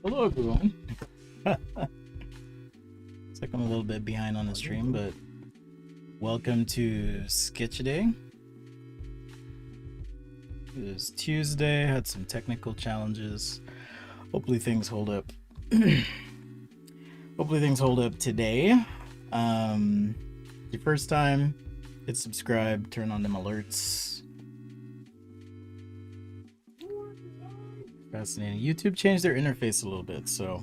Hello, everyone. It's like I'm a little bit behind on the stream, but welcome to Sketchaday. It is Tuesday. Had some technical challenges. Hopefully things hold up. Hopefully things hold up today. Your first time, hit subscribe, turn on them alerts. Fascinating. YouTube changed their interface a little bit, so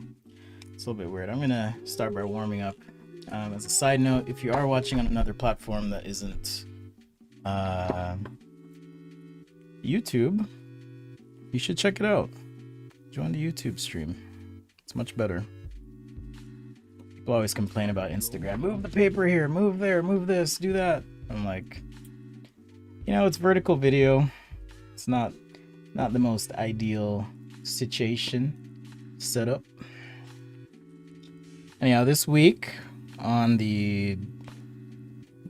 it's a little bit weird. I'm gonna start by warming up. As a side note, if you are watching on another platform that isn't YouTube, you should check it out. Join the YouTube stream. It's much better. People always complain about Instagram. Move the paper here, move there, move this, do that. I'm like, it's vertical video. It's not the most ideal situation setup. Anyhow, this week on the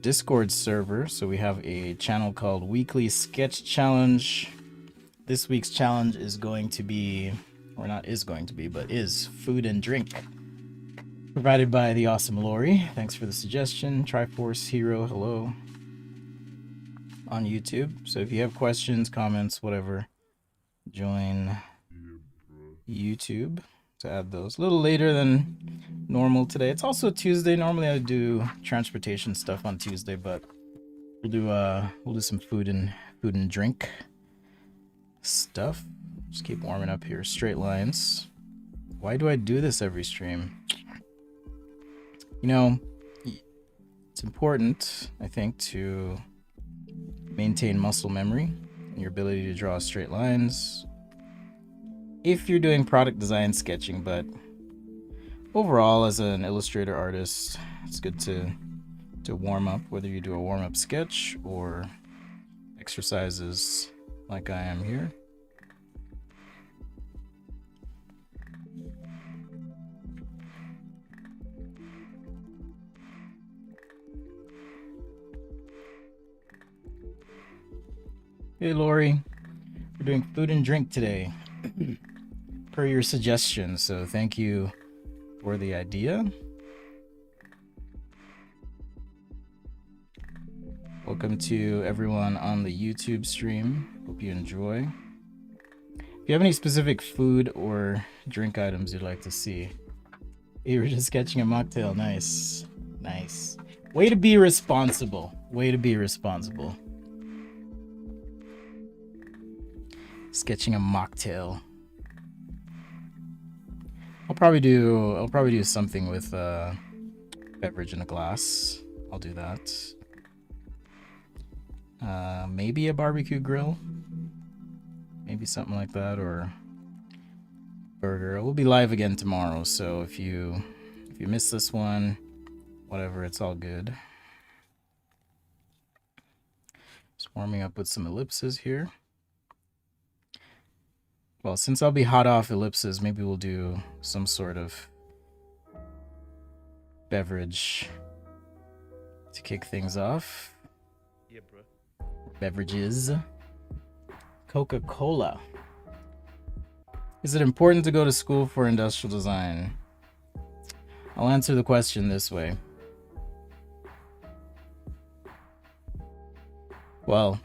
Discord server, so we have a channel called Weekly Sketch Challenge. This week's challenge is going to be, or not is going to be, but is food and drink. Provided by the awesome Lori. Thanks for the suggestion. Triforce Hero, hello. On YouTube. So if you have questions, comments, whatever, join YouTube to add those. A little later than normal today. It's also Tuesday. Normally I do transportation stuff on Tuesday, but we'll do some food and drink stuff. Just keep warming up here. Straight lines. Why do I do this every stream? It's important, I think, to maintain muscle memory and your ability to draw straight lines if you're doing product design sketching, but overall as an illustrator artist, it's good to warm up, whether you do a warm-up sketch or exercises like I am here. Hey Lori, we're doing food and drink today per your suggestion, so thank you for the idea. Welcome to everyone on the YouTube stream. Hope you enjoy. If you have any specific food or drink items you'd like to see. You were just sketching a mocktail. Nice. Nice. Way to be responsible. Way to be responsible. Sketching a mocktail. I'll probably do something with beverage in a glass. I'll do that. Maybe a barbecue grill. Maybe something like that, or burger. We'll be live again tomorrow, so if you miss this one, whatever, it's all good. Just warming up with some ellipses here. Well, since I'll be hot off ellipses, maybe we'll do some sort of beverage to kick things off. Yeah, bro. Beverages. Coca-Cola. Is it important to go to school for industrial design? I'll answer the question this way. Well,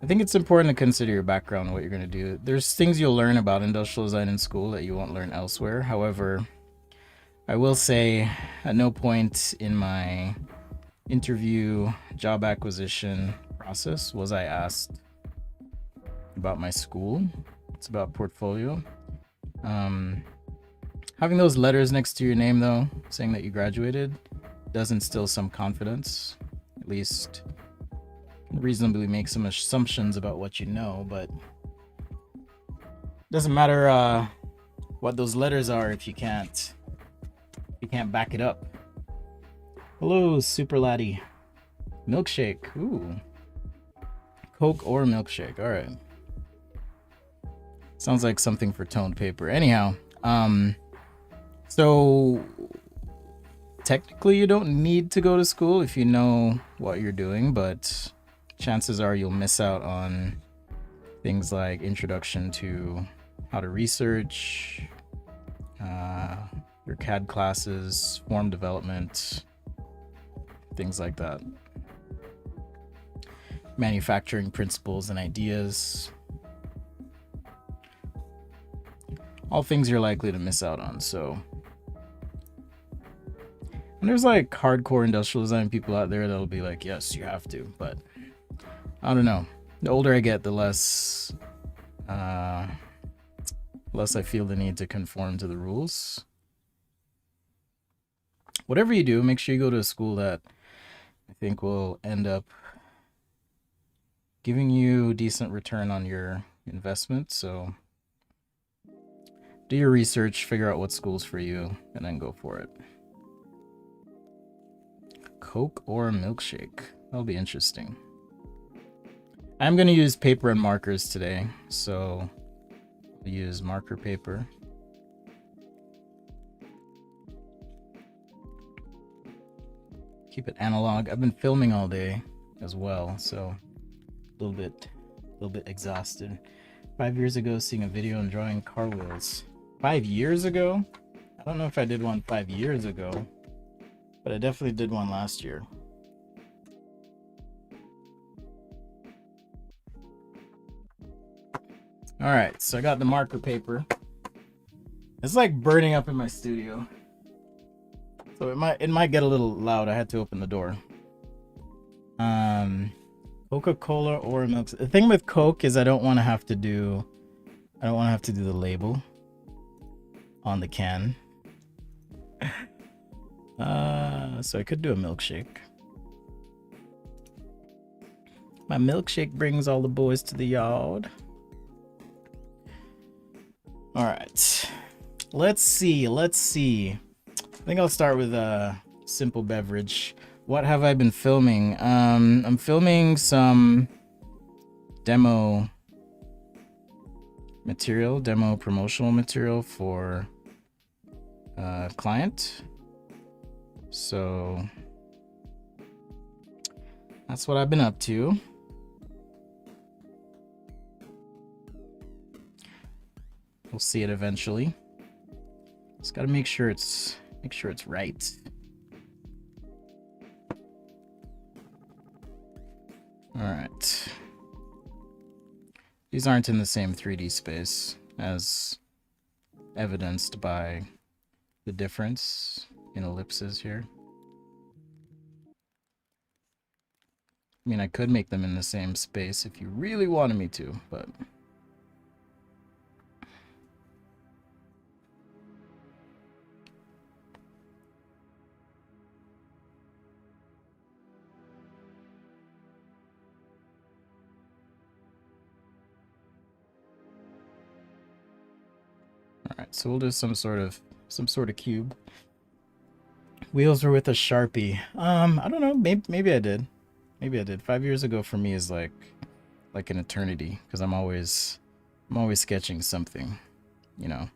I think it's important to consider your background and what you're going to do. There's things you'll learn about industrial design in school that you won't learn elsewhere. However, I will say at no point in my interview job acquisition process was I asked about my school. It's about portfolio. Having those letters next to your name, though, saying that you graduated, does instill some confidence, at least reasonably make some assumptions about what you know, but doesn't matter what those letters are if you can't back it up. Hello, super laddie. Milkshake. Ooh. Coke or milkshake. All right. Sounds like something for toned paper. Anyhow, so technically you don't need to go to school if you know what you're doing, but chances are you'll miss out on things like introduction to how to research, your CAD classes, form development, things like that. Manufacturing principles and ideas. All things you're likely to miss out on, so. And there's like hardcore industrial design people out there that'll be like, yes, you have to, but I don't know. The older I get, the less I feel the need to conform to the rules. Whatever you do, make sure you go to a school that I think will end up giving you decent return on your investment. So do your research, figure out what school's for you, and then go for it. Coke or milkshake? That'll be interesting. I'm going to use paper and markers today, so I'll use marker paper. Keep it analog. I've been filming all day as well, so a little bit exhausted. 5 years ago, seeing a video and drawing car wheels. 5 years ago? I don't know if I did one 5 years ago, but I definitely did one last year. All right, so I got the marker paper. It's like burning up in my studio, so it might get a little loud. I had to open the door. Coca-Cola or milk. The thing with Coke is I don't want to have to do the label on the can. So I could do a milkshake. My milkshake brings all the boys to the yard. All right, let's see. I think I'll start with a simple beverage. What have I been filming? I'm filming some demo promotional material for a client. So that's what I've been up to. We'll see it eventually. Just gotta make sure it's right. All right. These aren't in the same 3D space, as evidenced by the difference in ellipses here. I mean, I could make them in the same space if you really wanted me to, but alright, so we'll do some sort of cube. Wheels were with a Sharpie. I don't know, maybe I did. Maybe I did. 5 years ago for me is like an eternity, because I'm always sketching something, you know.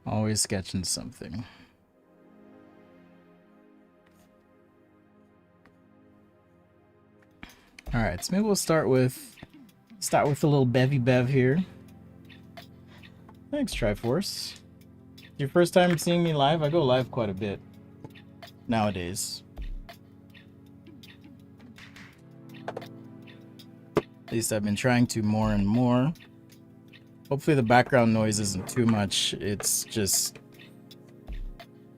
Always sketching something. Alright, so maybe we'll start with a little bevy bev here. Thanks, Triforce. Your first time seeing me live? I go live quite a bit nowadays. At least I've been trying to more and more. Hopefully the background noise isn't too much. It's just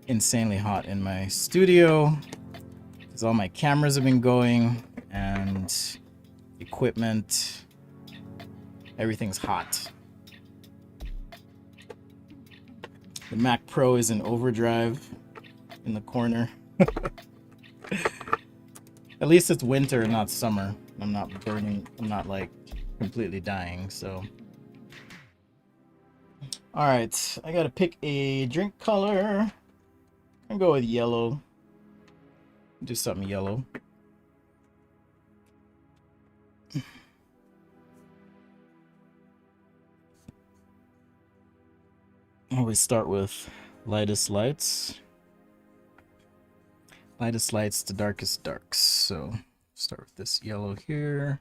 insanely hot in my studio because all my cameras have been going and equipment. Everything's hot. The Mac Pro is in overdrive in the corner. At least it's winter, not summer. I'm not burning. I'm not like completely dying, so. All right, I gotta pick a drink color. I'm gonna go with yellow. Do something yellow. Always start with lightest lights. Lightest lights to darkest darks. So start with this yellow here.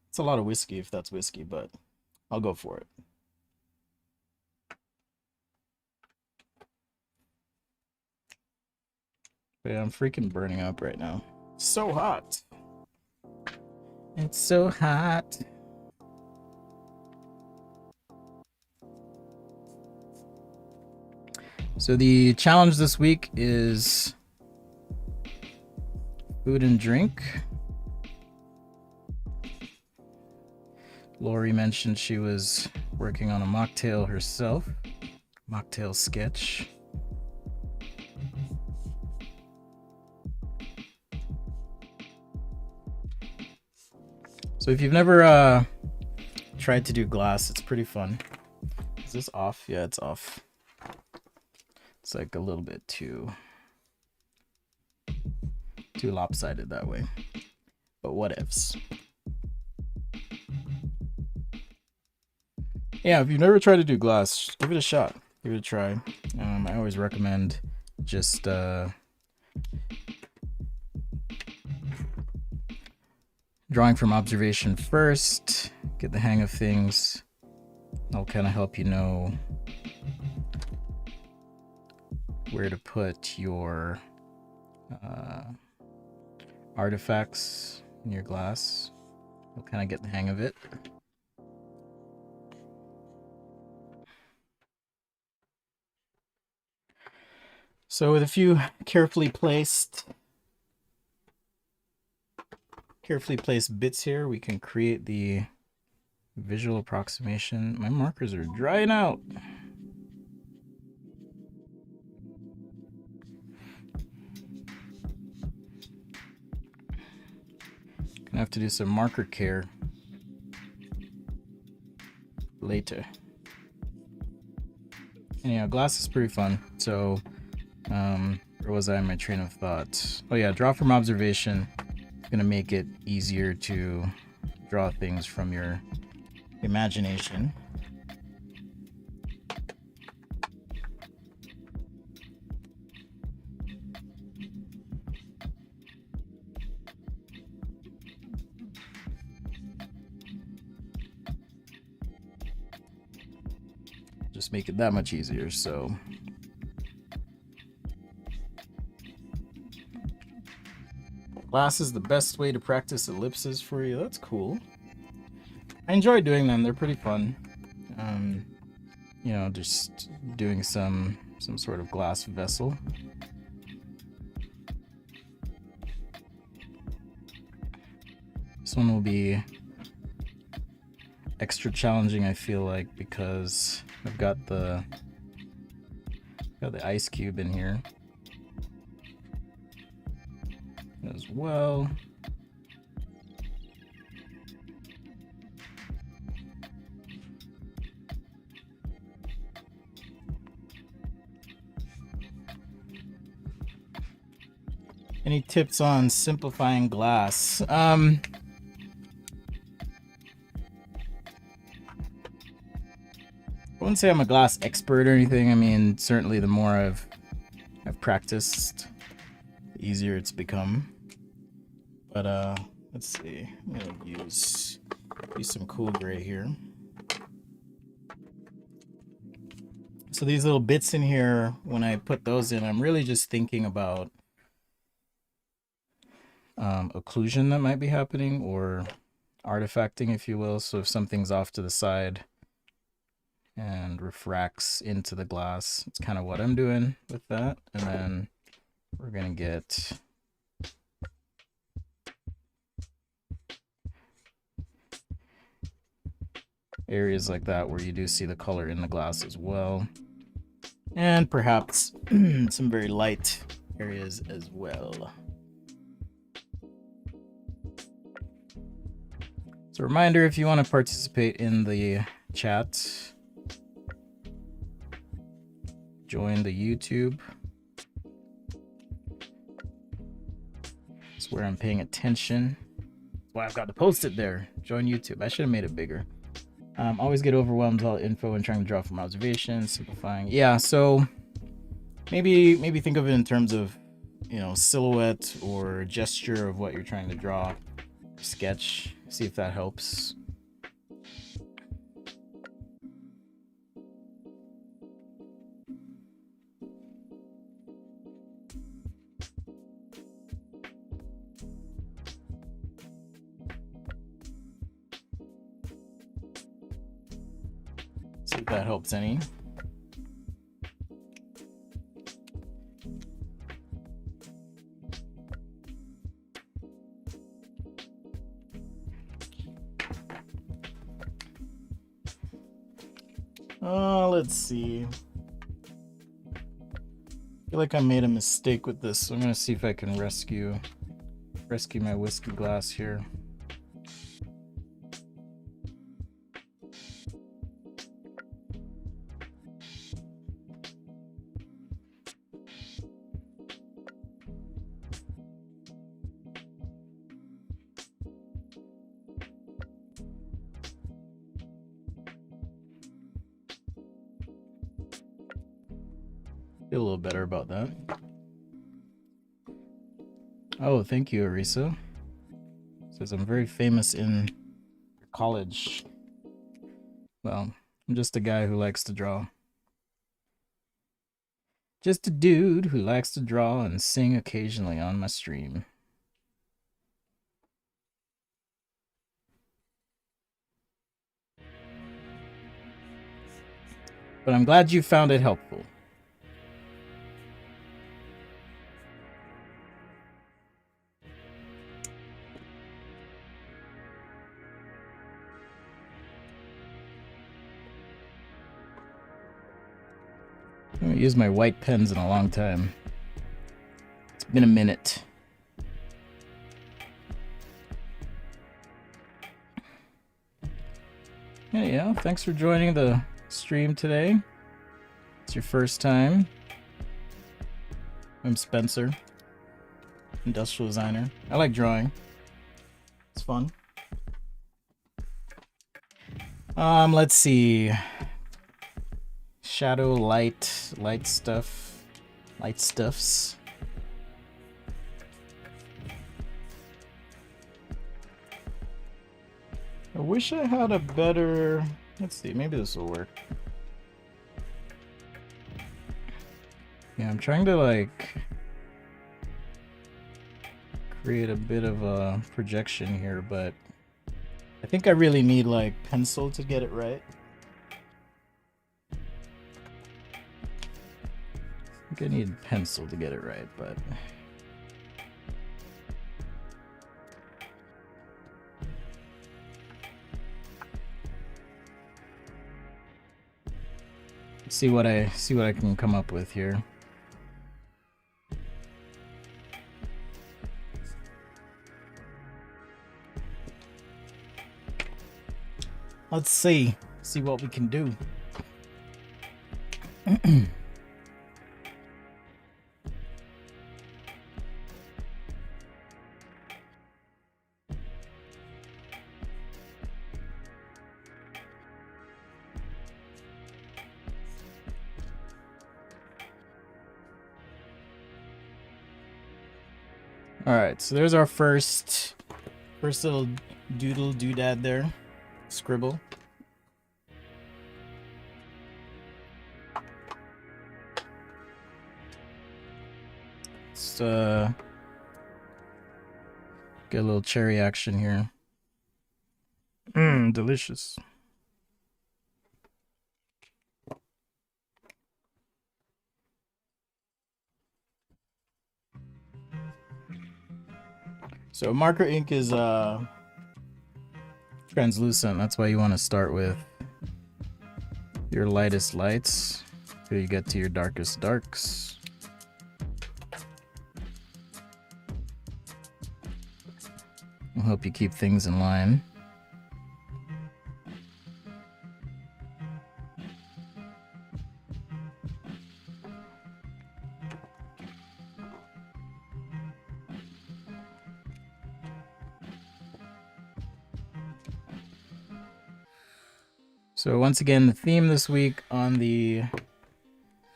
It's a lot of whiskey if that's whiskey, but I'll go for it. But yeah, I'm freaking burning up right now. It's so hot. It's so hot. So the challenge this week is food and drink. Lori mentioned she was working on a mocktail herself. Mocktail sketch. So if you've never tried to do glass, it's pretty fun. Is this off? Yeah, it's off. It's like a little bit too lopsided that way. But what ifs. Yeah, if you've never tried to do glass, give it a shot. Give it a try. I always recommend just drawing from observation first. Get the hang of things. That'll kind of help you know where to put your artifacts in your glass. You'll kind of get the hang of it. So with a few carefully placed bits here, we can create the visual approximation. My markers are drying out. Gonna have to do some marker care later. Anyhow, glass is pretty fun. So, where was I in my train of thought? Oh yeah, draw from observation. Gonna make it easier to draw things from your imagination. Just make it that much easier. So glass is the best way to practice ellipses for you. That's cool. I enjoy doing them. They're pretty fun. You know, just doing some sort of glass vessel. This one will be extra challenging, I feel like, because I've got the ice cube in here as well. Any tips on simplifying glass? I wouldn't say I'm a glass expert or anything. I mean, certainly the more I've practiced, the easier it's become. But let's see. I'm gonna use some cool gray here. So these little bits in here, when I put those in, I'm really just thinking about occlusion that might be happening, or artifacting, if you will. So if something's off to the side and refracts into the glass, it's kind of what I'm doing with that. And then we're gonna get areas like that where you do see the color in the glass as well, and perhaps some very light areas as well. So reminder, if you want to participate in the chat, join the YouTube. It's where I'm paying attention. That's why I've got to post it there. Join YouTube. I should have made it bigger. Always get overwhelmed with all the info and trying to draw from observation, simplifying. Yeah, so maybe think of it in terms of, you know, silhouette or gesture of what you're trying to draw, sketch. See if that helps. If that helps any. Let's see. I feel like I made a mistake with this, so I'm gonna see if I can rescue my whiskey glass here. Feel a little better about that. Oh, thank you, Arisa. Says I'm very famous in college. Well, I'm just a guy who likes to draw. Just a dude who likes to draw and sing occasionally on my stream. But I'm glad you found it helpful. I haven't used my white pens in a long time. It's been a minute. Yeah, thanks for joining the stream today. It's your first time. I'm Spencer, industrial designer. I like drawing. It's fun. Let's see. Shadow, light stuffs. I wish I had a better, let's see, maybe this will work. Yeah, I'm trying to like create a bit of a projection here, but I think I really need like pencil to get it right. I think I need pencil to get it right, but see what I can come up with here. Let's see what we can do. All right, so there's our first little doodad there, scribble. Let's get a little cherry action here. Delicious. So marker ink is translucent. That's why you want to start with your lightest lights till you get to your darkest darks. Will help you keep things in line. So once again, the theme this week on the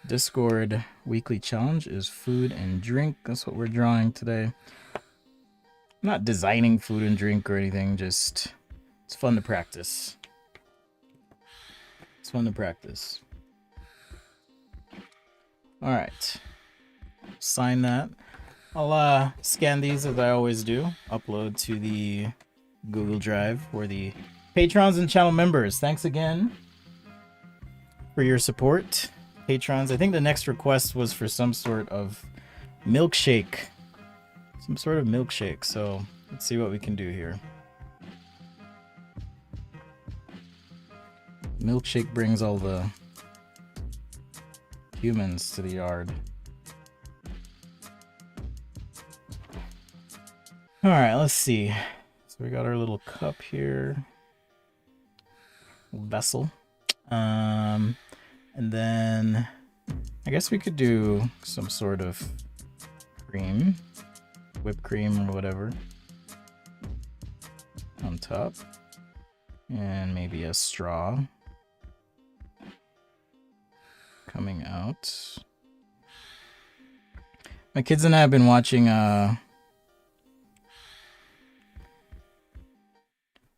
Discord weekly challenge is food and drink. That's what we're drawing today. I'm not designing food and drink or anything, just it's fun to practice. It's fun to practice. All right, sign that. I'll scan these as I always do, upload to the Google Drive for the patrons and channel members. Thanks again for your support, patrons. I think the next request was for some sort of milkshake. Some sort of milkshake. So let's see what we can do here. Milkshake brings all the humans to the yard. All right, let's see. So we got our little cup here, vessel, and then I guess we could do some sort of cream, whipped cream or whatever on top, and maybe a straw coming out. My kids and I have been watching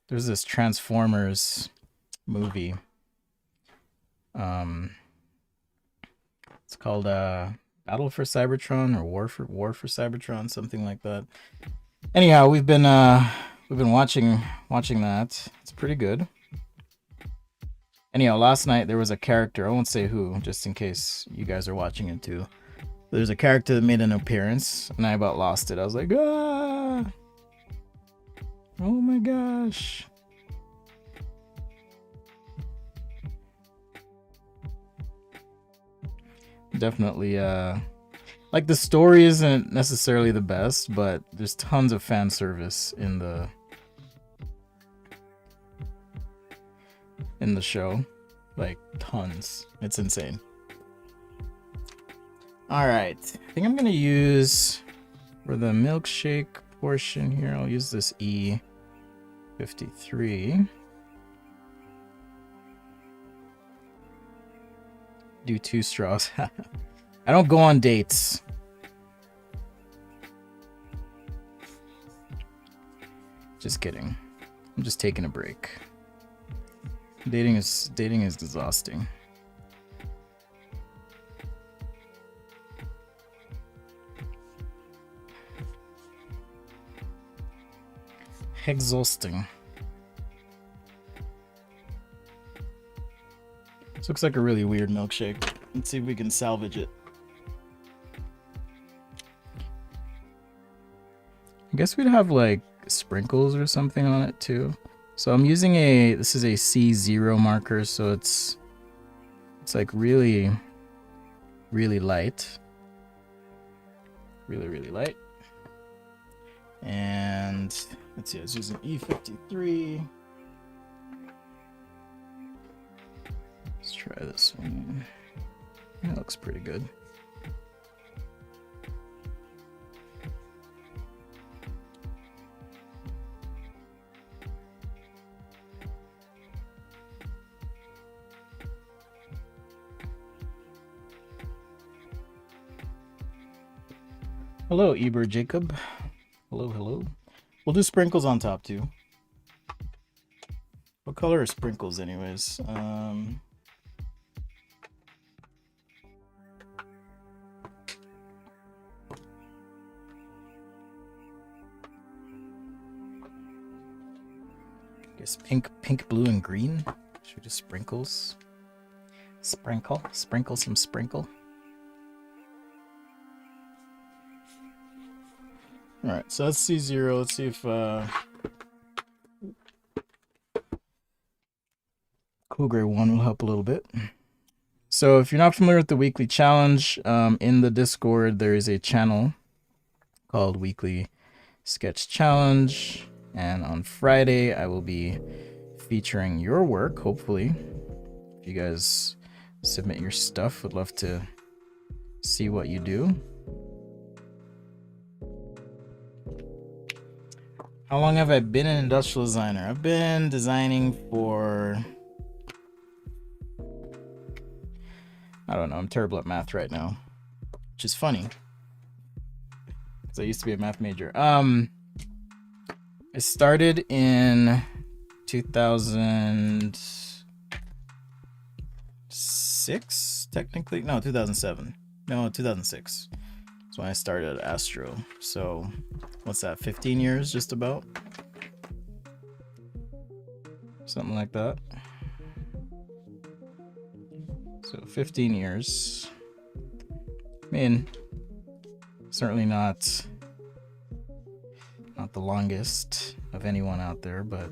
there's this Transformers movie. It's called Battle for Cybertron or War for Cybertron, something like that. Anyhow, we've been watching that. It's pretty good. Anyhow, last night there was a character, I won't say who, just in case you guys are watching it too. There's a character that made an appearance, and I about lost it. I was like, ah! Oh my gosh. Definitely, like the story isn't necessarily the best, but there's tons of fan service in the show. Like, tons. It's insane. Alright. I think I'm gonna use, for the milkshake portion here, I'll use this E53. Do 2 straws. I don't go on dates. Just kidding. I'm just taking a break. Dating is exhausting. Exhausting. This looks like a really weird milkshake. Let's see if we can salvage it. I guess we'd have like sprinkles or something on it too. So I'm using this is a C0 marker, so it's like really, really light. Really, really light. And let's see, I was using E53. Let's try this one. That looks pretty good. Hello, Eber Jacob. Hello, hello. We'll do sprinkles on top too. What color are sprinkles anyways? Guess pink, blue, and green. Should we do sprinkles? Sprinkle some sprinkle. Alright, so that's C0. Let's see if Cool Gray 1 will help a little bit. So if you're not familiar with the weekly challenge, in the Discord there is a channel called Weekly Sketch Challenge, and on Friday I will be featuring your work, hopefully. If you guys submit your stuff, would love to see what you do. How long have I been an industrial designer? I've been designing for, I don't know, I'm terrible at math right now, which is funny because I used to be a math major. I started in 2006, technically. No, 2007. No, 2006. That's when I started at Astro. So what's that, 15 years just about? Something like that. So 15 years. I mean, certainly not the longest of anyone out there, but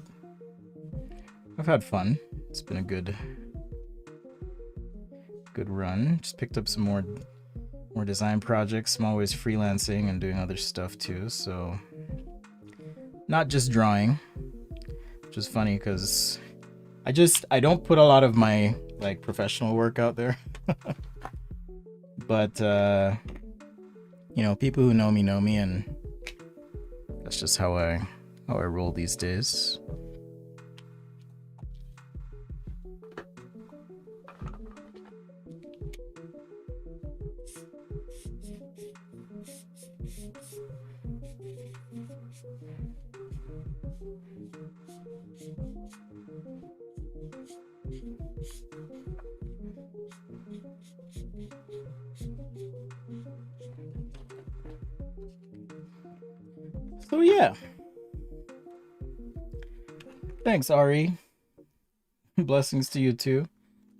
I've had fun. It's been a good run. Just picked up some more design projects. I'm always freelancing and doing other stuff too, so not just drawing, which is funny because I don't put a lot of my like professional work out there. But you know, people who know me, and that's just how I roll these days. So yeah. Thanks, Ari. Blessings to you too.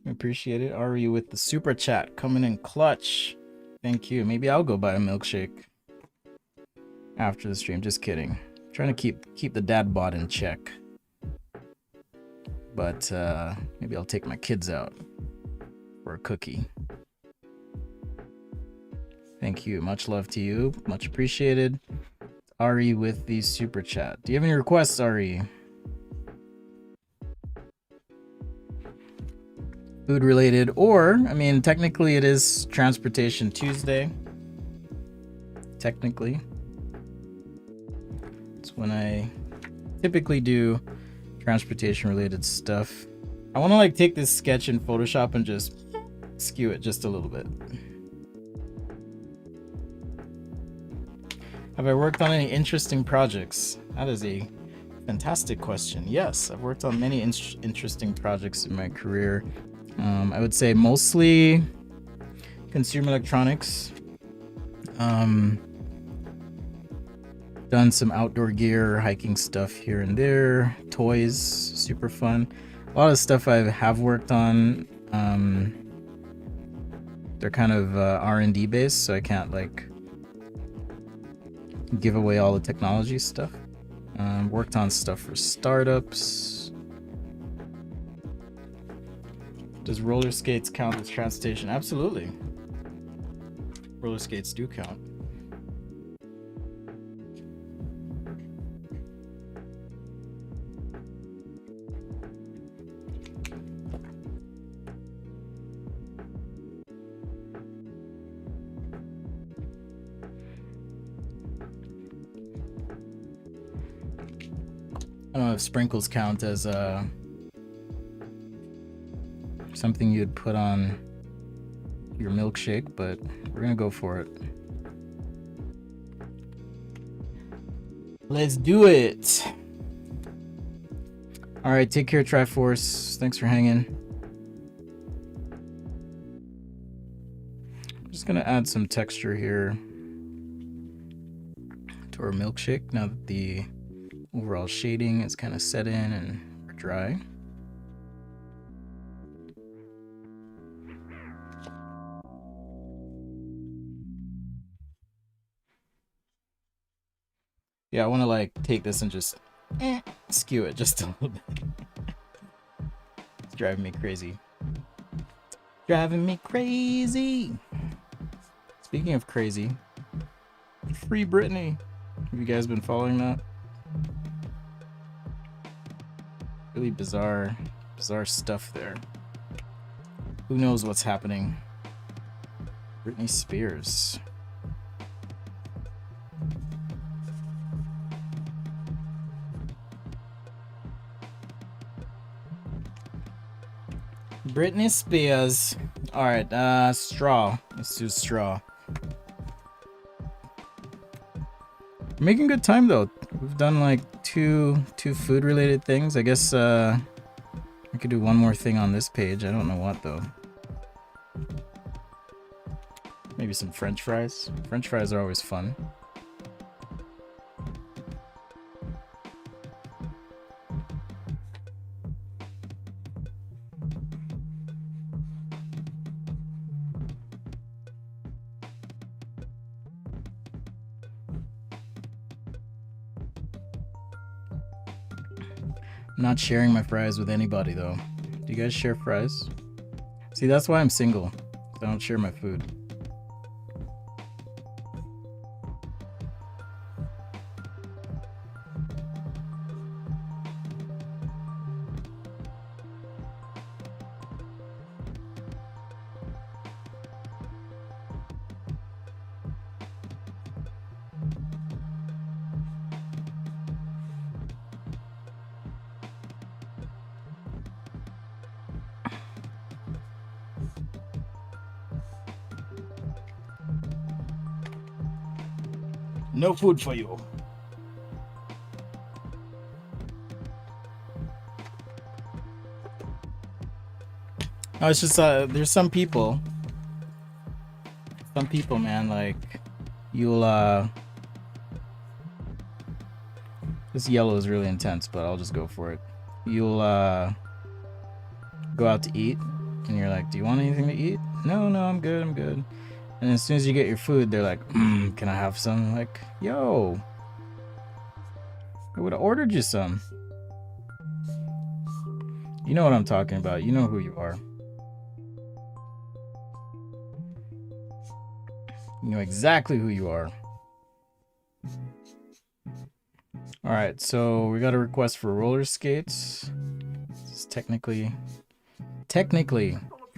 I appreciate it. Ari with the super chat coming in clutch. Thank you. Maybe I'll go buy a milkshake after the stream. Just kidding. I'm trying to keep the dad bod in check. But maybe I'll take my kids out for a cookie. Thank you. Much love to you. Much appreciated. Ari with the super chat. Do you have any requests, Ari? Food related, or I mean, technically it is Transportation Tuesday. Technically, it's when I typically do transportation related stuff. I want to like take this sketch in Photoshop and just skew it just a little bit. Have I worked on any interesting projects? That is a fantastic question. Yes, I've worked on many interesting projects in my career. I would say mostly consumer electronics. Done some outdoor gear, hiking stuff here and there. Toys, super fun. A lot of stuff I have worked on. They're kind of R&D based, so I can't like give away all the technology stuff. Worked on stuff for startups. Does roller skates count as transportation? Absolutely. Roller skates do count. I don't know if sprinkles count as something you'd put on your milkshake, but we're gonna go for it. Let's do it. All right, take care, Triforce. Thanks for hanging. I'm just gonna add some texture here to our milkshake now that the overall shading is kind of set in and we're dry. Yeah, I want to like take this and just skew it just a little bit. It's driving me crazy. Driving me crazy. Speaking of crazy, Free Britney. Have you guys been following that? Really bizarre stuff there. Who knows what's happening? Britney Spears. Britney Spears. All right, straw. Let's do straw. We're making good time though. We've done like two food related things. I guess I could do one more thing on this page. I don't know what though. Maybe some French fries. French fries are always fun. I'm not sharing my fries with anybody though. Do you guys share fries? See, that's why I'm single. I don't share my food. No food for you. No, it's just there's some people, man, like you'll this yellow is really intense, but I'll just go for it. You'll go out to eat and you're like, do you want anything to eat? No, I'm good. And as soon as you get your food, they're like, can I have some? I'm like, yo, I would have ordered you some. You know what I'm talking about. You know who you are. You know exactly who you are. Alright, so we got a request for roller skates. This is technically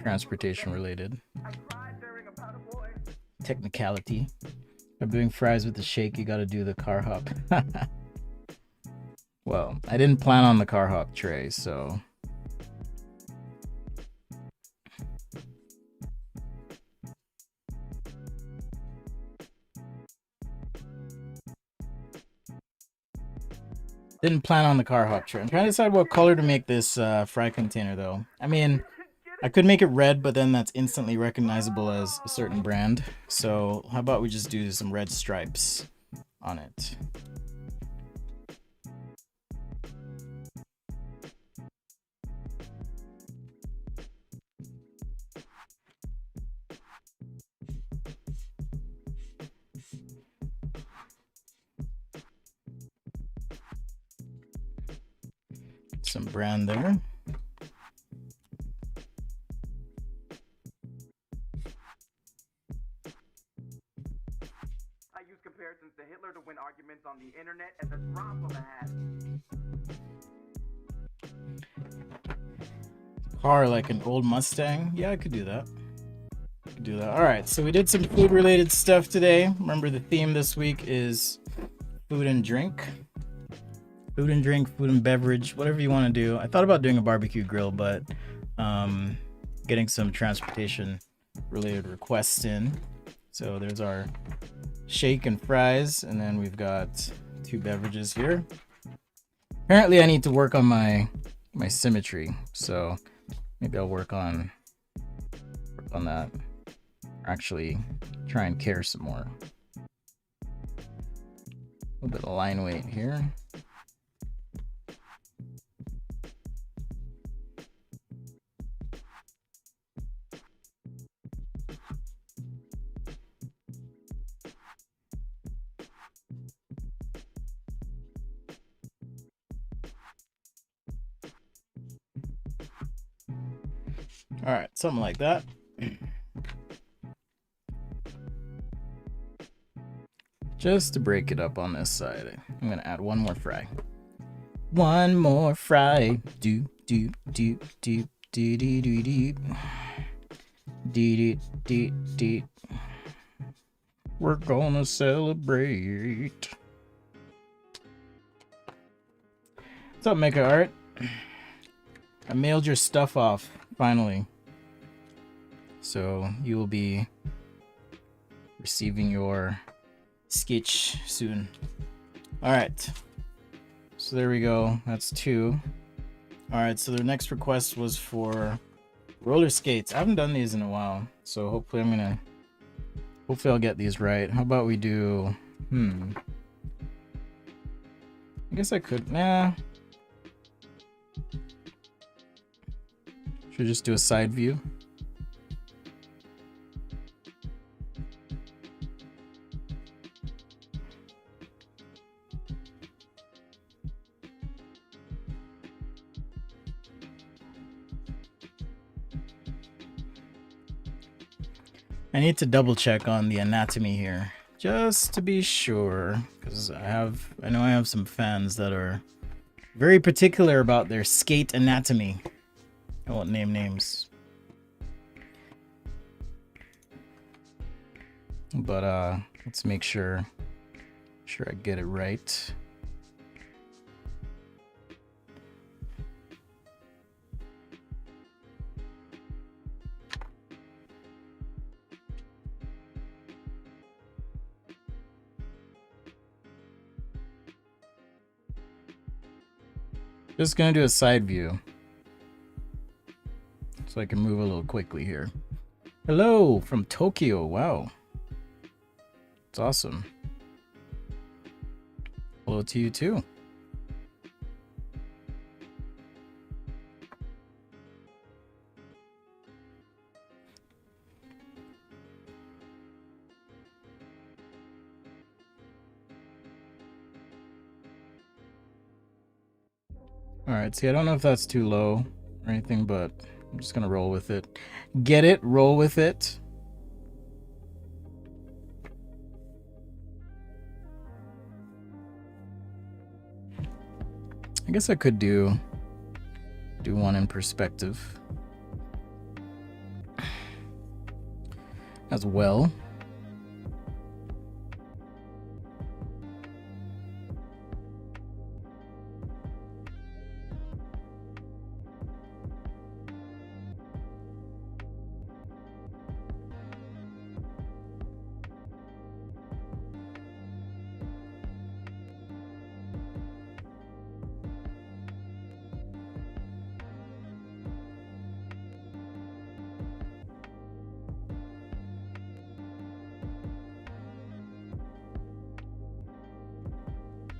transportation related. Technicality. I'm doing fries with the shake, you gotta do the car hop. Well, I didn't plan on the car hop tray, so... Didn't plan on the car hop tray. I'm trying to decide what color to make this fry container, though. I mean, I could make it red, but then that's instantly recognizable as a certain brand. So how about we just do some red stripes on it? Some brand there. I use comparisons to Hitler to win arguments on the internet and the drop of a hat. Car like an old Mustang. Yeah, I could do that. All right, so we did some food related stuff today. Remember, the theme this week is food and drink. Food and drink, food and beverage, whatever you want to do. I thought about doing a barbecue grill, but getting some transportation related requests in. So there's our shake and fries, and then we've got 2 beverages here. Apparently I need to work on my symmetry, so maybe I'll work on that. Actually try and care some more. A little bit of line weight here. All right, something like that. Just to break it up on this side, I'm gonna add one more fry. One more fry. Do. We're gonna celebrate. What's up, Mecha Art? I mailed your stuff off, finally. So you will be receiving your sketch soon. Alright. So there we go. That's 2. Alright, so the next request was for roller skates. I haven't done these in a while, so hopefully I'll get these right. How about we do... I guess I could... Nah. Should just do a side view. I need to double check on the anatomy here, just to be sure, because I know I have some fans that are very particular about their skate anatomy. I won't name names. But let's make sure I get it right. Just gonna do a side view so I can move a little quickly here. Hello from Tokyo. Wow. It's awesome. Hello to you too. Alright, see, I don't know if that's too low or anything, but I'm just gonna roll with it. Get it? Roll with it. I guess I could do one in perspective as well.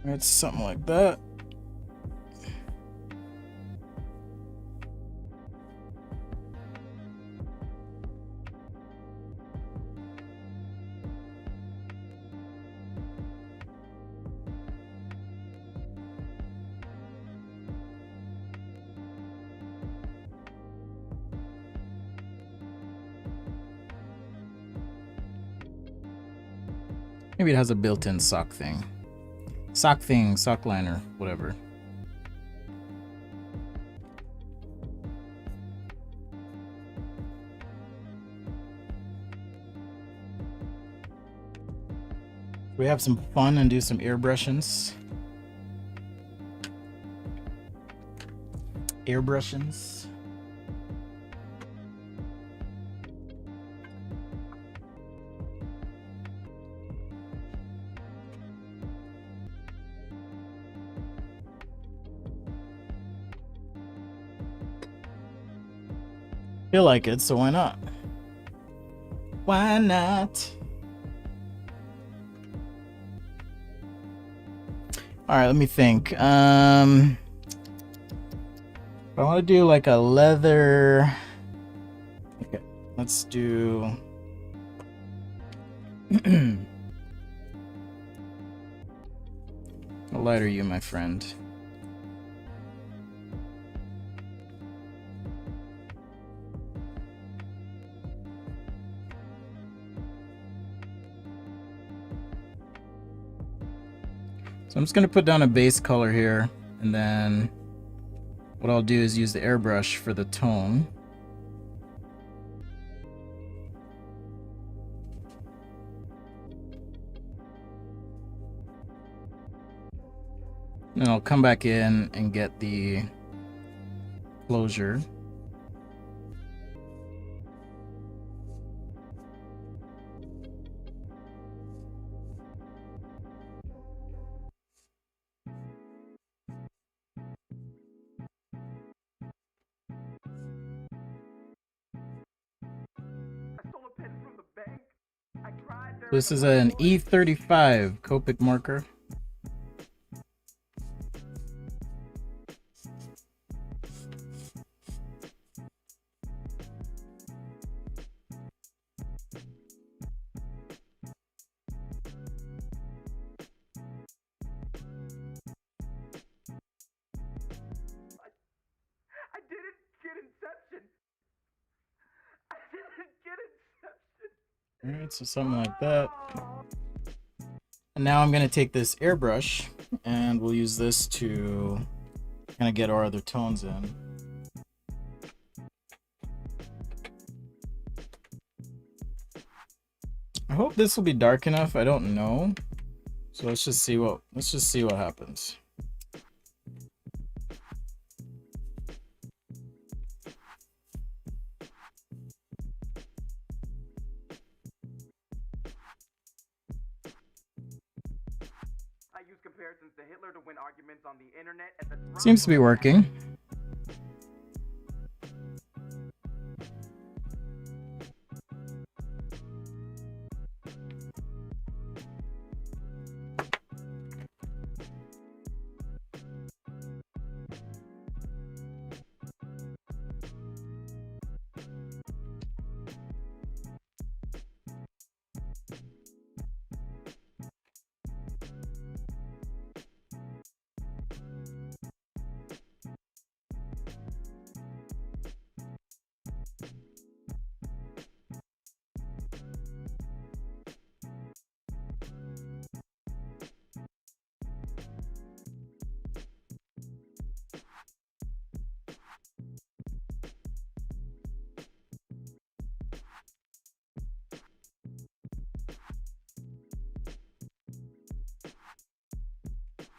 It's something like that. Maybe it has a built-in sock thing. Sock liner, whatever. We have some fun and do some airbrushings. Airbrushings. Feel like it, so why not? Why not? All right, let me think. I want to do like a leather. Okay, let's do. How light are you, my friend? So I'm just going to put down a base color here, and then what I'll do is use the airbrush for the tone. Then I'll come back in and get the closure. This is an E35 Copic marker. I didn't get Inception. I didn't get Inception. Alright, so something like that. And now I'm going to take this airbrush and we'll use this to kind of get our other tones in. I hope this will be dark enough. I don't know. So let's just see what happens. I use comparisons to Hitler to win arguments on the internet at the Seems to be working.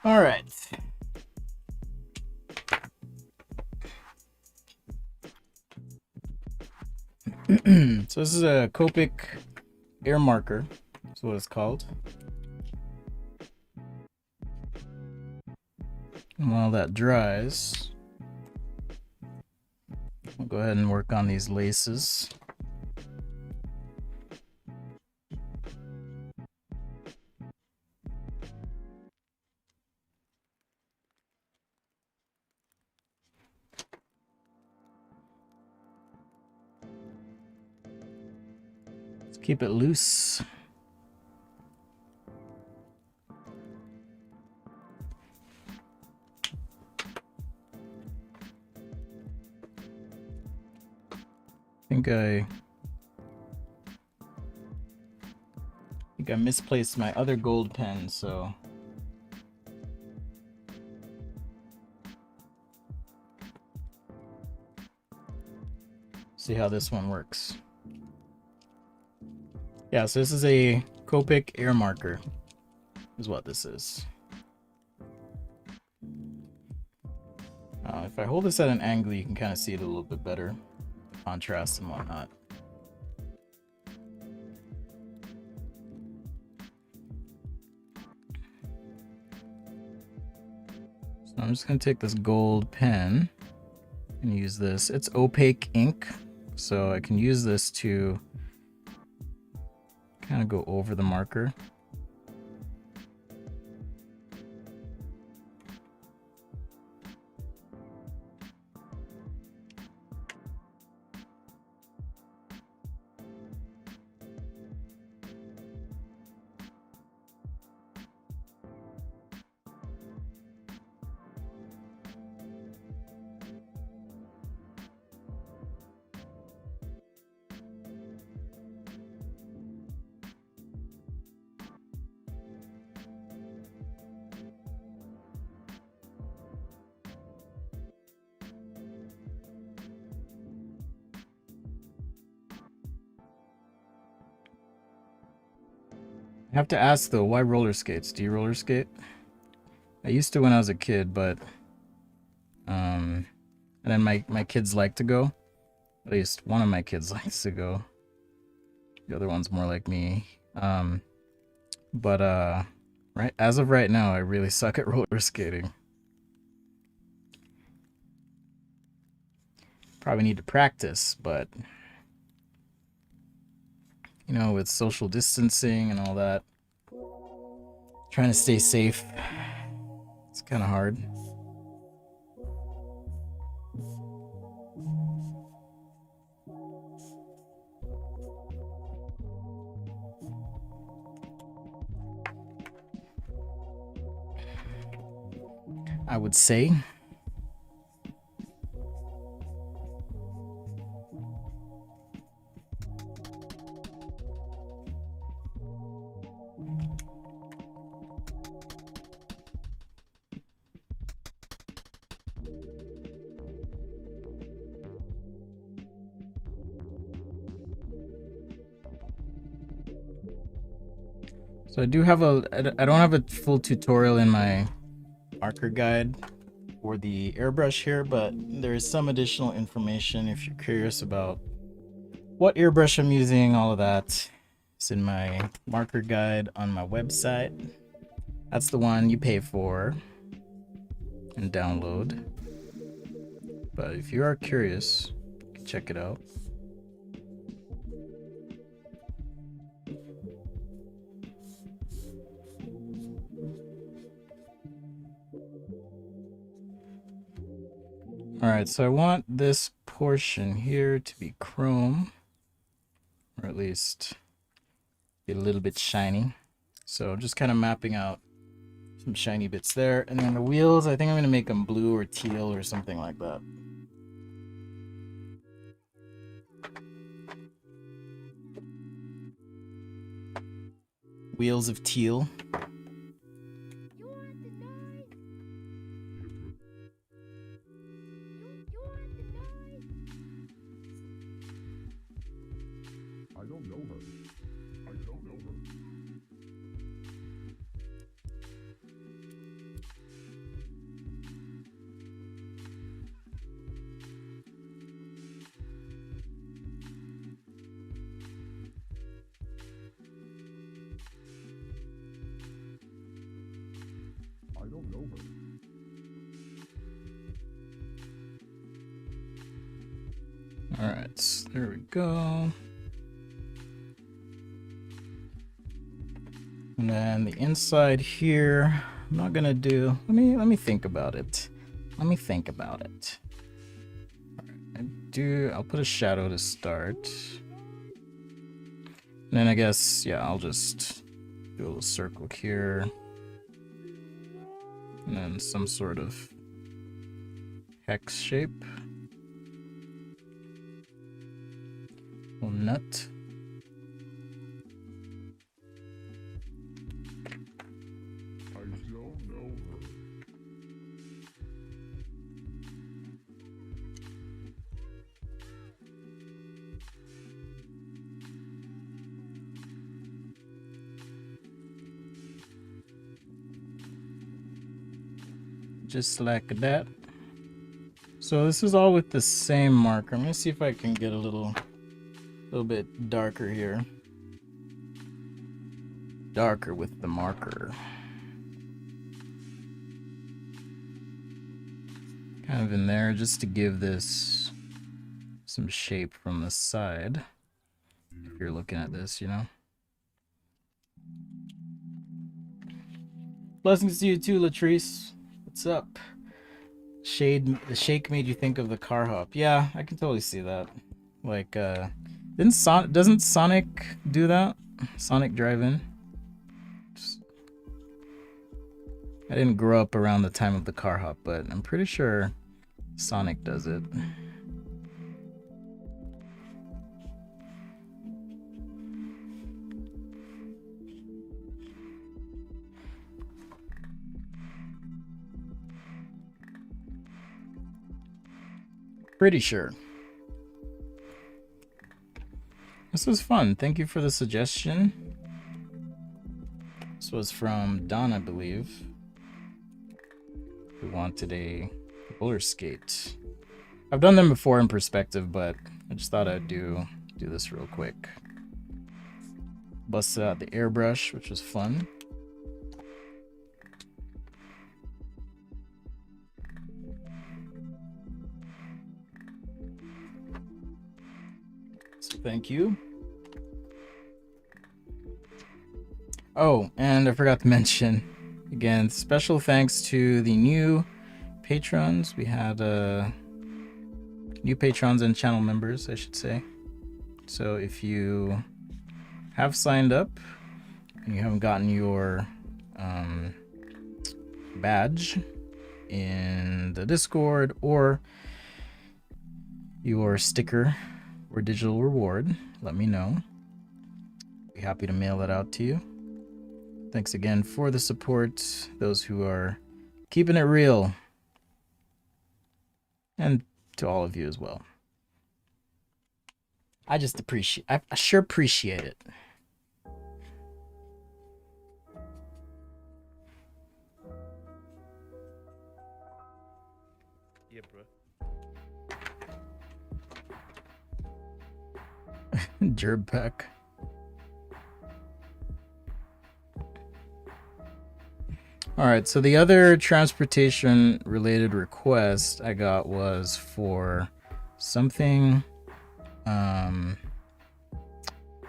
All right. So this is a Copic Air Marker. That's what it's called. And while that dries, we'll go ahead and work on these laces. Let's keep it loose. I think I misplaced my other gold pen, so see how this one works. Yeah, so this is a Copic Air Marker, is what this is. If I hold this at an angle, you can kind of see it a little bit better, contrast and whatnot. So I'm just going to take this gold pen and use this. It's opaque ink, so I can use this to kind of go over the marker. I have to ask though, why roller skates? Do you roller skate? I used to when I was a kid, but and then my kids like to go. At least one of my kids likes to go. The other one's more like me. But right as of right now, I really suck at roller skating. Probably need to practice, but you know, with social distancing and all that, trying to stay safe, it's kind of hard. I would say. So I do have I don't have a full tutorial in my marker guide for the airbrush here, but there is some additional information if you're curious about what airbrush I'm using, all of that. It's in my marker guide on my website. That's the one you pay for and download. But if you are curious, you can check it out. Alright, so I want this portion here to be chrome, or at least get a little bit shiny. So just kind of mapping out some shiny bits there. And then the wheels, I think I'm going to make them blue or teal or something like that. Wheels of teal. I don't know her. I don't know her. I don't know her. Alright, so there we go. And then the inside here, I'm not gonna do, let me think about it. Let me think about it. I'll put a shadow to start. And then I guess, yeah, I'll just do a little circle here. And then some sort of hex shape. Little nut. I don't know her. Just like that. So this is all with the same marker. I'm gonna see if I can get a little bit darker here. Darker with the marker. Kind of in there just to give this some shape from the side. If you're looking at this, you know. Blessings to you too, Latrice. What's up? The shake made you think of the car hop. Yeah, I can totally see that. Like, doesn't Sonic do that? Sonic Drive-In? I didn't grow up around the time of the car hop, but I'm pretty sure Sonic does it. Pretty sure. This was fun. Thank you for the suggestion. This was from Don, I believe, who wanted a roller skate. I've done them before in perspective, but I just thought I'd do this real quick. Busted out the airbrush, which was fun. So thank you. Oh, and I forgot to mention, again, special thanks to the new patrons. We had new patrons and channel members, I should say. So if you have signed up and you haven't gotten your badge in the Discord or your sticker or digital reward, let me know. Be happy to mail that out to you. Thanks again for the support, those who are keeping it real, and to all of you as well. I sure appreciate it. here, bro. Gerb pack. Alright, so the other transportation related request I got was for something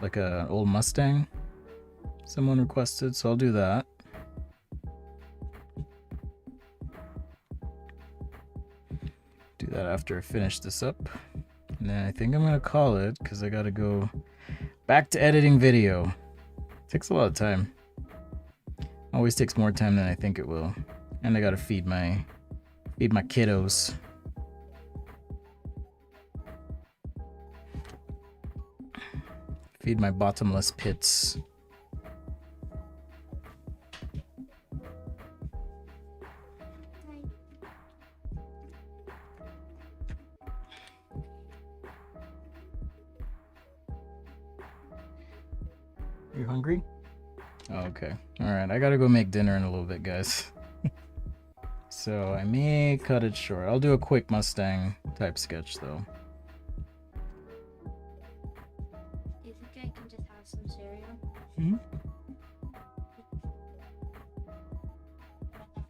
like an old Mustang someone requested, so I'll do that. Do that after I finish this up. And then I think I'm gonna call it because I gotta go back to editing video. Takes a lot of time. Always takes more time than I think it will. And I gotta feed my kiddos. Feed my bottomless pits. You hungry? Oh, okay. Alright, I gotta go make dinner in a little bit, guys. So I may cut it short. I'll do a quick Mustang type sketch though. Do you think I can just have some cereal? Hmm?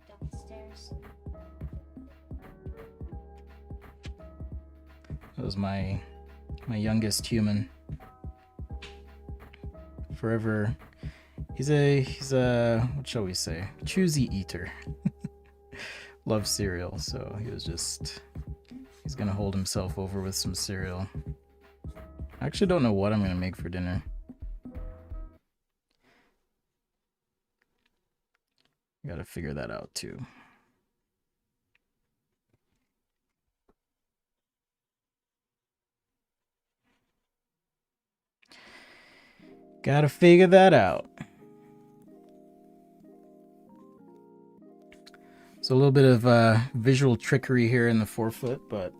Downstairs. That was my youngest human. Forever. He's a what shall we say? Choosy eater. Loves cereal, so he's gonna hold himself over with some cereal. I actually don't know what I'm gonna make for dinner. Gotta figure that out too. Gotta figure that out. So a little bit of visual trickery here in the forefoot, but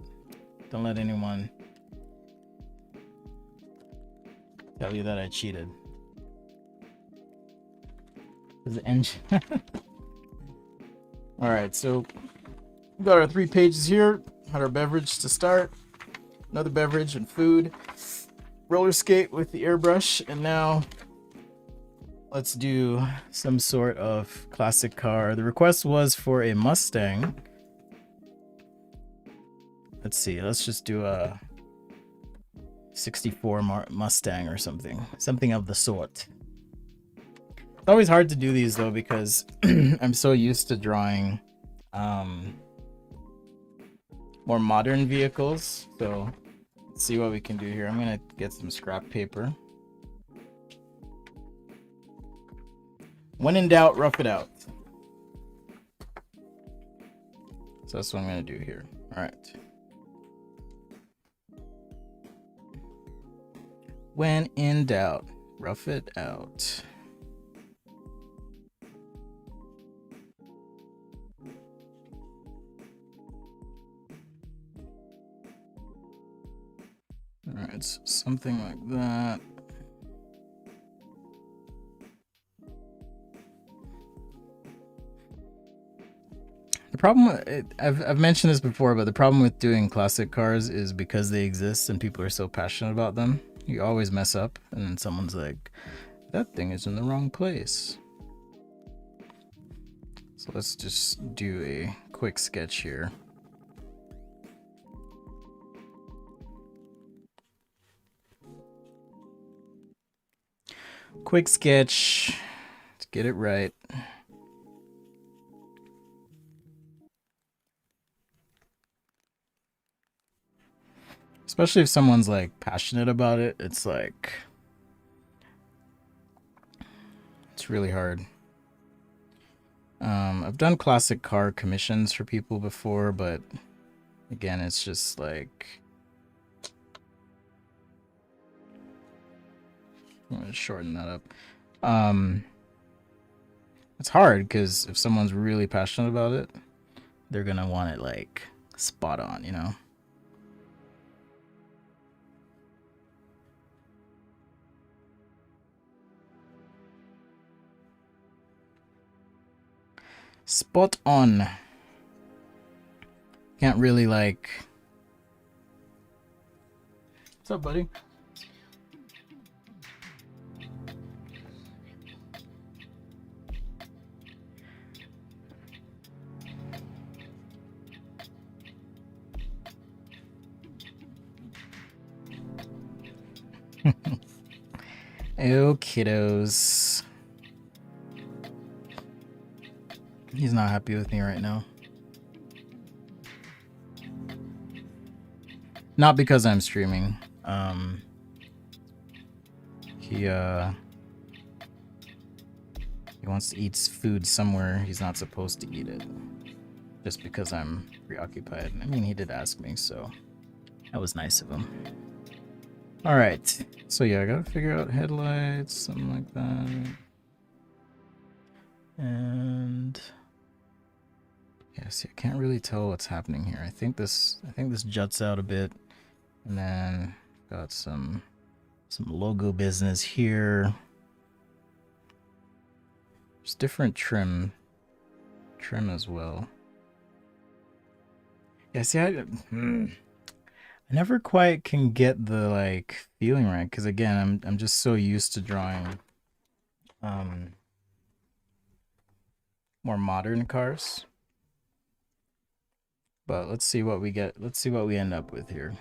don't let anyone tell you that I cheated. The engine. Alright, so we got our 3 pages here. Had our beverage to start. Another beverage and food. Roller skate with the airbrush, and now let's do some sort of classic car. The request was for a Mustang. Let's see, let's just do a 64 Mustang or something. Something of the sort. It's always hard to do these though because I'm so used to drawing more modern vehicles. So let's see what we can do here. I'm gonna get some scrap paper. When in doubt, rough it out. So that's what I'm gonna do here. All right. When in doubt, rough it out. All right, so something like that. The problem, I've mentioned this before, but the problem with doing classic cars is because they exist and people are so passionate about them, you always mess up, and then someone's like, that thing is in the wrong place. So let's just do a quick sketch here. Quick sketch to get it right. Especially if someone's like passionate about it, it's like, it's really hard. I've done classic car commissions for people before, but again, it's just like, I'm gonna shorten that up. It's hard because if someone's really passionate about it, they're gonna want it like spot on, you know? Spot on. Can't really like... What's up, buddy? Oh, kiddos. He's not happy with me right now. Not because I'm streaming. He wants to eat food somewhere he's not supposed to eat it. Just because I'm preoccupied. I mean, he did ask me, so that was nice of him. Alright. So yeah, I gotta figure out headlights, something like that. And yeah, see, I can't really tell what's happening here. I think this juts out a bit. And then got some logo business here. There's different trim as well. Yeah, see, I never quite can get the like feeling right, because again, I'm just so used to drawing more modern cars. But let's see what we get. Let's see what we end up with here.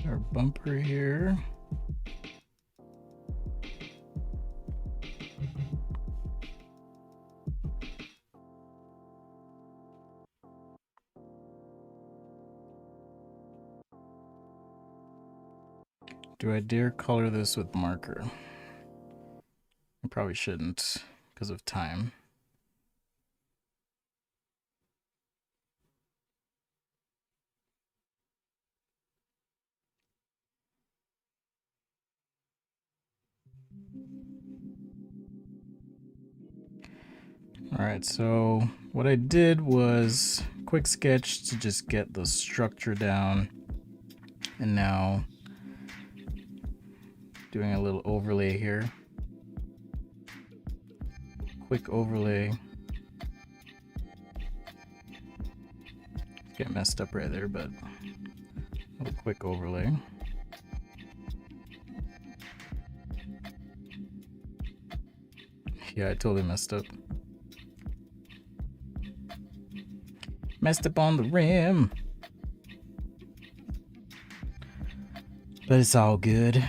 Our bumper here. Do I dare color this with marker? I probably shouldn't because of time. Alright, so what I did was quick sketch to just get the structure down, and now doing a little overlay here. Quick overlay. Get messed up right there, but a little quick overlay. Yeah, I totally messed up. Messed up on the rim. But it's all good.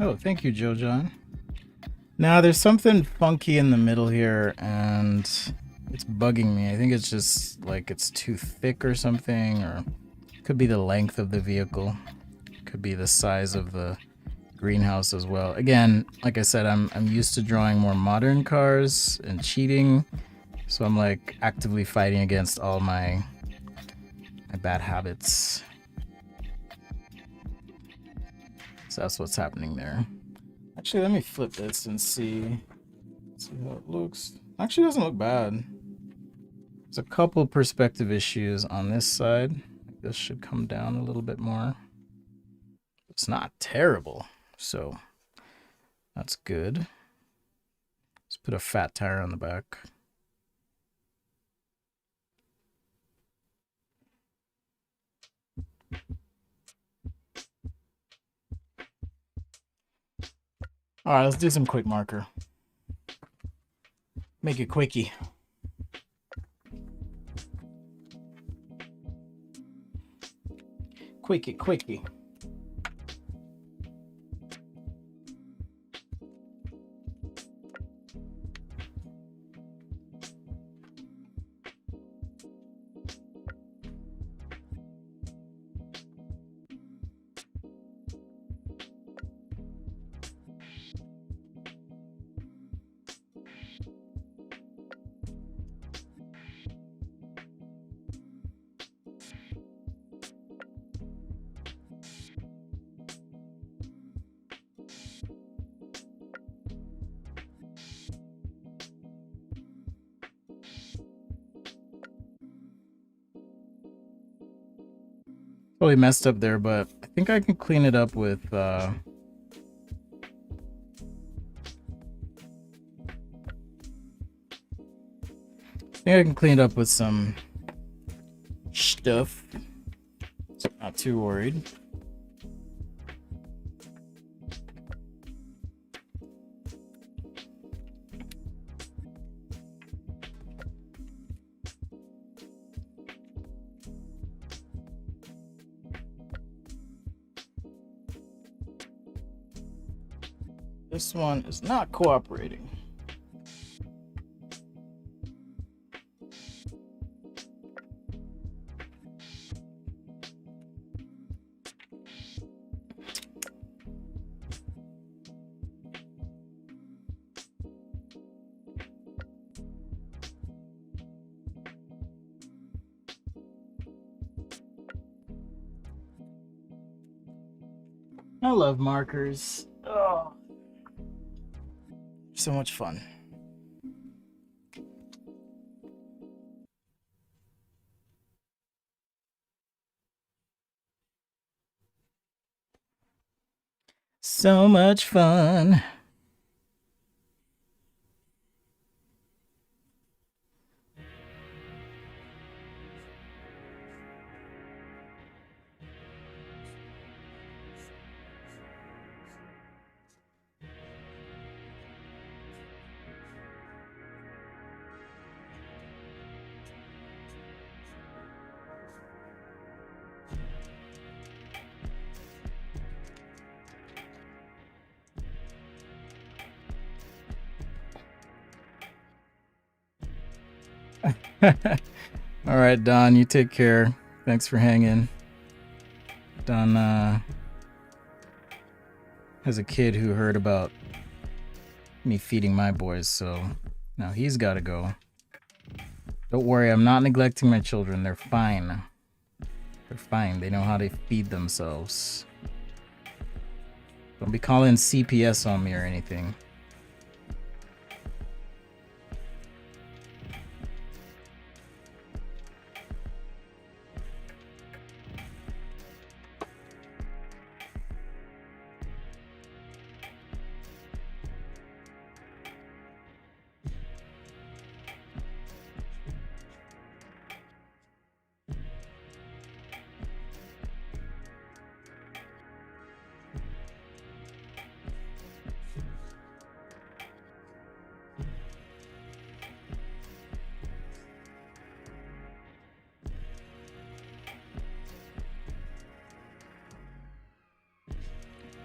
Oh, thank you, Joe John. Now there's something funky in the middle here, and it's bugging me. I think it's just like it's too thick or something, or it could be the length of the vehicle. Could be the size of the greenhouse as well. Again, like I said, I'm used to drawing more modern cars and cheating, so I'm like actively fighting against all my bad habits. So that's what's happening there. Actually, let me flip this and see how it looks. Actually, it doesn't look bad. There's a couple perspective issues on this side. This should come down a little bit more. It's not terrible, so that's good. Let's put a fat tire on the back. All right, let's do some quick marker. Make it quickie. Quickie. Totally messed up there, but I think I can clean it up with I think I can clean it up with some stuff. So I'm not too worried. This one is not cooperating. I love markers. Oh. So much fun. So much fun. All right, Don, you take care. Thanks for hanging. Don has a kid who heard about me feeding my boys, so now he's got to go. Don't worry, I'm not neglecting my children. They're fine. They're fine. They know how to feed themselves. Don't be calling CPS on me or anything.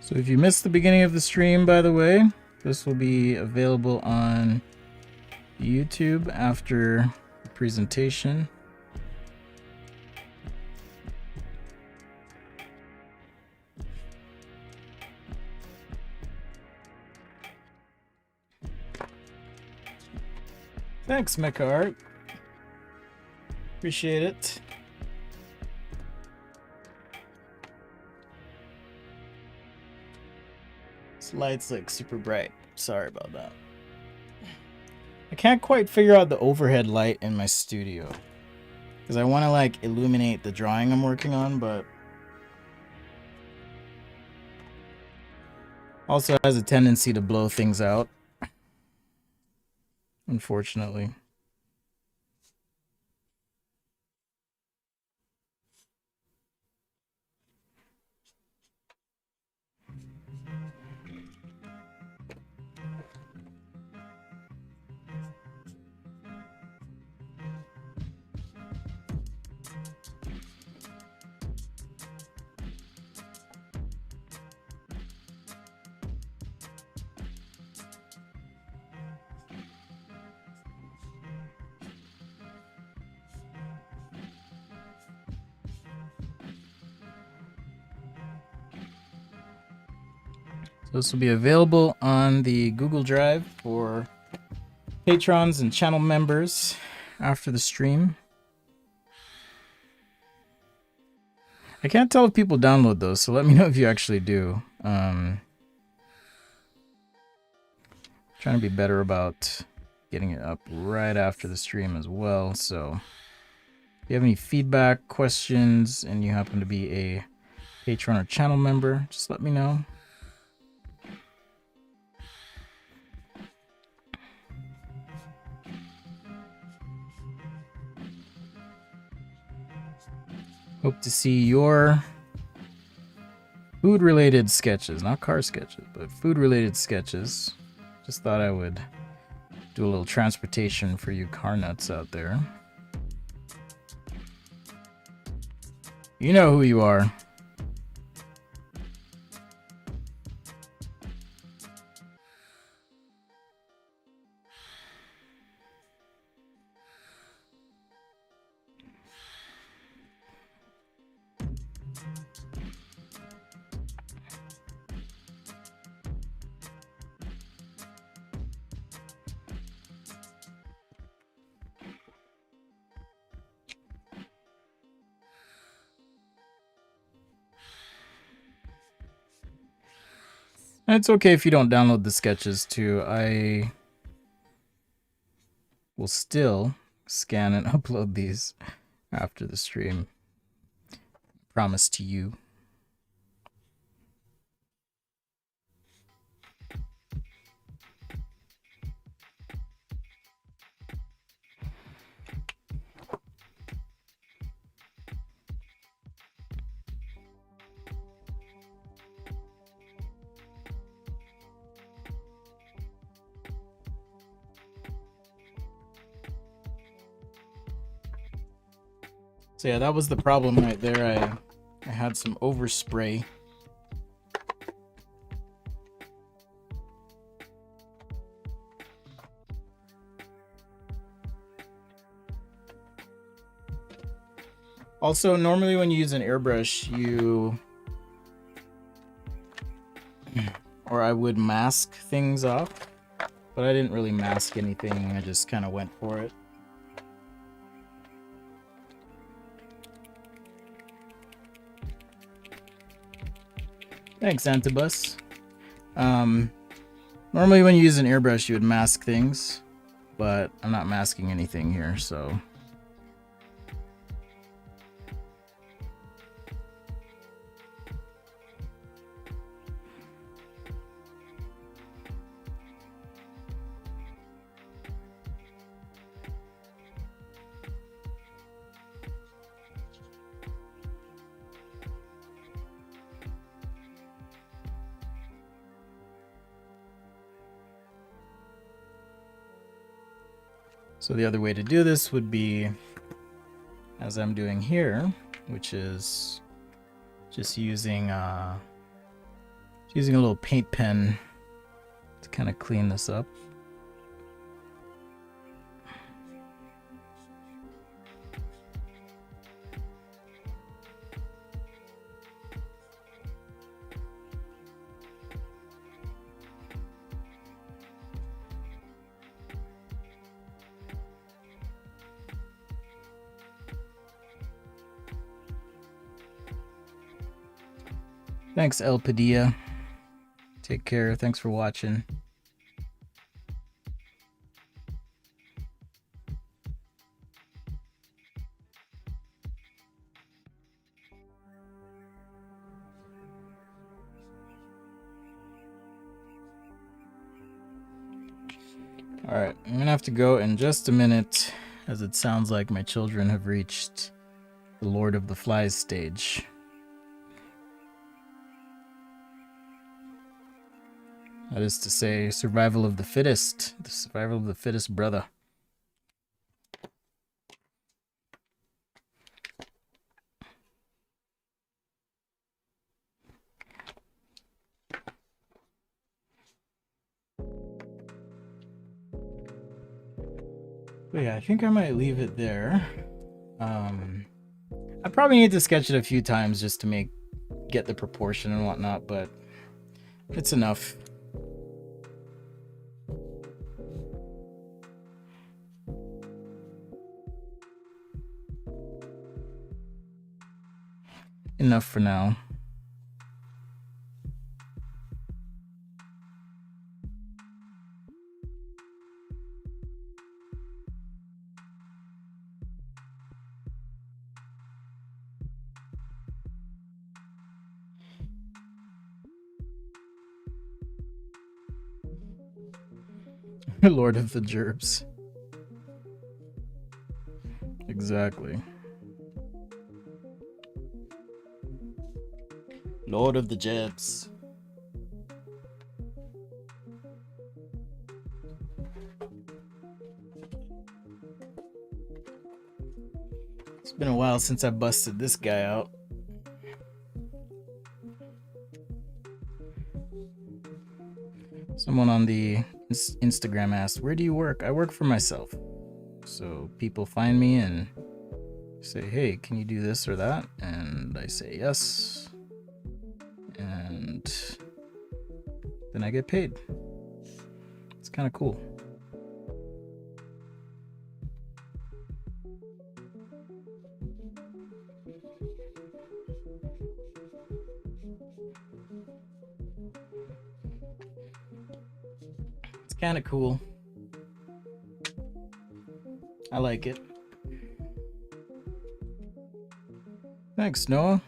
So if you missed the beginning of the stream, by the way, this will be available on YouTube after the presentation. Thanks, Mecha Art. Appreciate it. This light's like super bright. Sorry about that. I can't quite figure out the overhead light in my studio. Because I want to like illuminate the drawing I'm working on, but also has a tendency to blow things out. Unfortunately. This will be available on the Google Drive for patrons and channel members after the stream. I can't tell if people download those, so let me know if you actually do. Trying to be better about getting it up right after the stream as well. So if you have any feedback, questions, and you happen to be a patron or channel member, just let me know. Hope to see your food-related sketches, not car sketches, but food-related sketches. Just thought I would do a little transportation for you car nuts out there. You know who you are. And it's okay if you don't download the sketches too. I will still scan and upload these after the stream. Promise to you. So yeah, that was the problem right there. I had some overspray. Also, normally when you use an airbrush, or I would mask things off, but I didn't really mask anything. I just kind of went for it. Thanks, Antibus. Normally when you use an airbrush, you would mask things, but I'm not masking anything here, so. So the other way to do this would be, as I'm doing here, which is just using a little paint pen to kind of clean this up. Thanks, El Padilla. Take care. Thanks for watching. Alright, I'm gonna have to go in just a minute, as it sounds like my children have reached the Lord of the Flies stage. That is to say, survival of the fittest. The survival of the fittest, brother. But yeah, I think I might leave it there. I probably need to sketch it a few times just to get the proportion and whatnot, but it's enough. Enough for now. Lord of the Gerbs. Exactly. Lord of the Gerbs. It's been a while since I busted this guy out. Someone on the Instagram asked, "Where do you work?" I work for myself. So people find me and say, "Hey, can you do this or that?" And I say yes. And then I get paid. It's kind of cool. It's kind of cool. I like it. Thanks, Noah.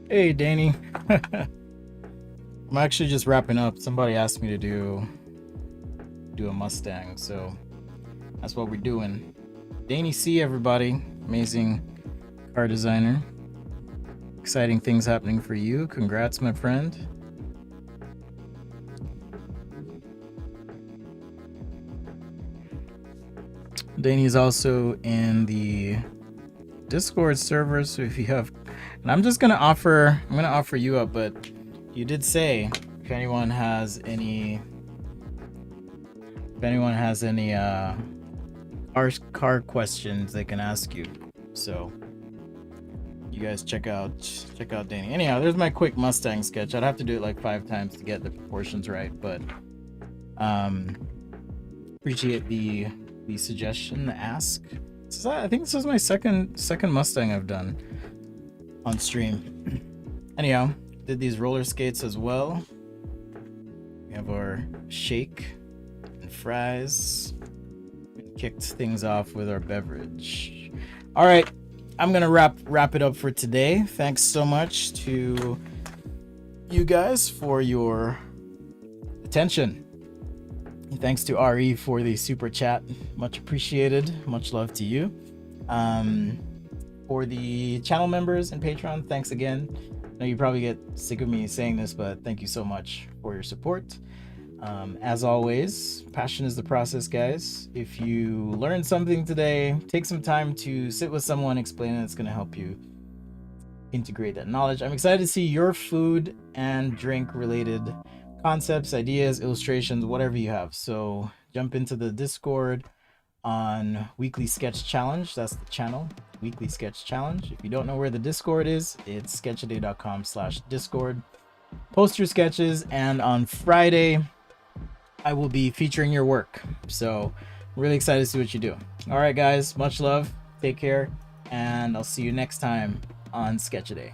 Hey, Danny. I'm actually just wrapping up. Somebody asked me to do a Mustang, so that's what we're doing. Danny C, everybody. Amazing car designer. Exciting things happening for you. Congrats, my friend. Danny's also in the Discord server, so if you have, and I'm gonna offer you up, but you did say if anyone has any car questions, they can ask you. So you guys check out Danny. Anyhow, there's my quick Mustang sketch. I'd have to do it like 5 times to get the proportions right, but appreciate the suggestion, the ask. I think this is my second Mustang I've done on stream. Anyhow, did these roller skates as well. We have our shake and fries. And kicked things off with our beverage. All right, I'm gonna wrap it up for today. Thanks so much to you guys for your attention. Thanks to RE for the super chat. Much appreciated. Much love to you. For the channel members and Patreon, thanks again. I know you probably get sick of me saying this, but thank you so much for your support. As always, passion is the process, guys. If you learned something today, take some time to sit with someone, explain it. It's going to help you integrate that knowledge. I'm excited to see your food and drink related concepts, ideas, illustrations, whatever you have. So jump into the Discord on Weekly Sketch Challenge. That's the channel, Weekly Sketch Challenge. If you don't know where the Discord is, it's sketchaday.com/discord. Post your sketches, and on Friday I will be featuring your work. So really excited to see what you do. All right, guys, much love, take care, and I'll see you next time on Sketchaday.